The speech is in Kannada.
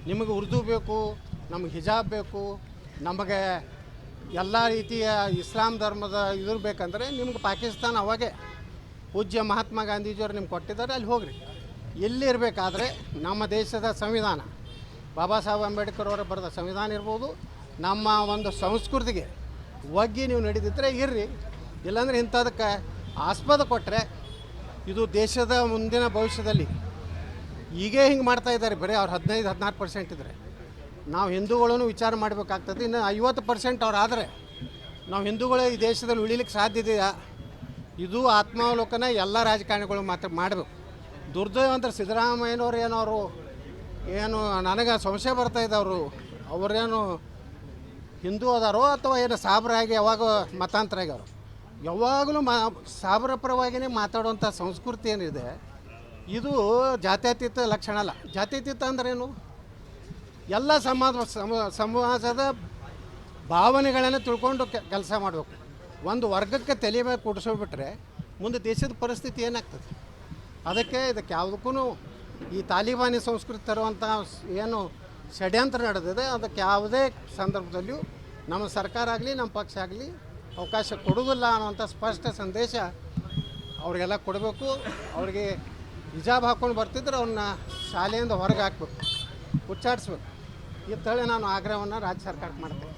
ನಿಮಗೆ ಉರ್ದು ಬೇಕು, ನಮಗೆ ಹಿಜಾಬ್ ಬೇಕು, ನಮಗೆ ಎಲ್ಲ ರೀತಿಯ ಇಸ್ಲಾಂ ಧರ್ಮದ ಇದ್ರ ಬೇಕಂದರೆ ನಿಮ್ಗೆ ಪಾಕಿಸ್ತಾನ ಅವಾಗೆ ಪೂಜ್ಯ ಮಹಾತ್ಮ ಗಾಂಧೀಜಿಯವರು ನಿಮ್ಗೆ ಕೊಟ್ಟಿದ್ದಾರೆ, ಅಲ್ಲಿ ಹೋಗ್ರಿ. ಎಲ್ಲಿರಬೇಕಾದ್ರೆ ನಮ್ಮ ದೇಶದ ಸಂವಿಧಾನ, ಬಾಬಾ ಸಾಹೇಬ್ ಅಂಬೇಡ್ಕರ್ ಅವರು ಬರೆದ ಸಂವಿಧಾನ ಇರ್ಬೋದು, ನಮ್ಮ ಒಂದು ಸಂಸ್ಕೃತಿಗೆ ಒಗ್ಗಿ ನೀವು ನಡೆದಿದ್ದರೆ ಇರ್ರಿ. ಇಲ್ಲಾಂದರೆ ಇಂಥದಕ್ಕೆ ಆಸ್ಪದ ಕೊಟ್ಟರೆ ಇದು ದೇಶದ ಮುಂದಿನ ಭವಿಷ್ಯದಲ್ಲಿ ಈಗೇ ಹಿಂಗೆ ಮಾಡ್ತಾಯಿದ್ದಾರೆ. ಬರೀ ಅವ್ರು 15-16% ಇದ್ದರೆ ನಾವು ಹಿಂದೂಗಳನ್ನು ವಿಚಾರ ಮಾಡಬೇಕಾಗ್ತದೆ. ಇನ್ನು 50% ಅವ್ರು ಆದರೆ ನಾವು ಹಿಂದೂಗಳು ಈ ದೇಶದಲ್ಲಿ ಉಳಿಲಿಕ್ಕೆ ಸಾಧ್ಯ ಇದೆಯಾ? ಇದು ಆತ್ಮಾವಲೋಕನ ಎಲ್ಲ ರಾಜಕಾರಣಿಗಳು ಮಾತ್ರ ಮಾಡಬೇಕು. ದುರ್ದೈವ ಅಂದ್ರೆ ಸಿದ್ದರಾಮಯ್ಯನವ್ರು ಏನು ನನಗೆ ಸಂಶಯ ಬರ್ತಾಯಿದೆ, ಅವರೇನು ಹಿಂದೂ ಅದಾರೋ ಅಥವಾ ಏನು ಸಾಬ್ರಾಗಿ ಯಾವಾಗ ಮತಾಂತರ ಆಗ್ಯಾರೋ. ಯಾವಾಗಲೂ ಸಾಬ್ರ ಪರವಾಗಿಯೇ ಮಾತಾಡುವಂಥ ಸಂಸ್ಕೃತಿ ಏನಿದೆ ಇದು ಜಾತ್ಯತೀತ ಲಕ್ಷಣ ಅಲ್ಲ. ಜಾತ್ಯತೀತ ಅಂದ್ರೇನು? ಎಲ್ಲ ಸಮಾಜದ ಭಾವನೆಗಳನ್ನು ತಿಳ್ಕೊಂಡು ಕೆಲಸ ಮಾಡಬೇಕು. ಒಂದು ವರ್ಗಕ್ಕೆ ತಲೆ ಮೇಲೆ ಕೂಡಿಸೋಬಿಟ್ರೆ ಮುಂದೆ ದೇಶದ ಪರಿಸ್ಥಿತಿ ಏನಾಗ್ತದೆ? ಇದಕ್ಕೆ ಯಾವುದಕ್ಕೂ ಈ ತಾಲಿಬಾನಿ ಸಂಸ್ಕೃತಿ ತರುವಂಥ ಏನು ಷಡ್ಯಂತ್ರ ನಡೆದಿದೆ ಅದಕ್ಕೆ ಯಾವುದೇ ಸಂದರ್ಭದಲ್ಲಿಯೂ ನಮ್ಮ ಸರ್ಕಾರ ಆಗಲಿ ನಮ್ಮ ಪಕ್ಷ ಆಗಲಿ ಅವಕಾಶ ಕೊಡೋದಿಲ್ಲ ಅನ್ನೋಂಥ ಸ್ಪಷ್ಟ ಸಂದೇಶ ಅವರಿಗೆಲ್ಲ ಕೊಡಬೇಕು. ಅವರಿಗೆ ಹಿಜಾಬ್ ಹಾಕ್ಕೊಂಡು ಬರ್ತಿದ್ರೆ ಅವ್ರನ್ನ ಶಾಲೆಯಿಂದ ಹೊರಗೆ ಹಾಕಬೇಕು, ಉಚ್ಚಾಡಿಸ್ಬೇಕು. ಈ ತಳಿ ನಾನು ಆಗ್ರಹವನ್ನು ರಾಜ್ಯ ಸರ್ಕಾರಕ್ಕೆ ಮಾಡ್ತೇನೆ.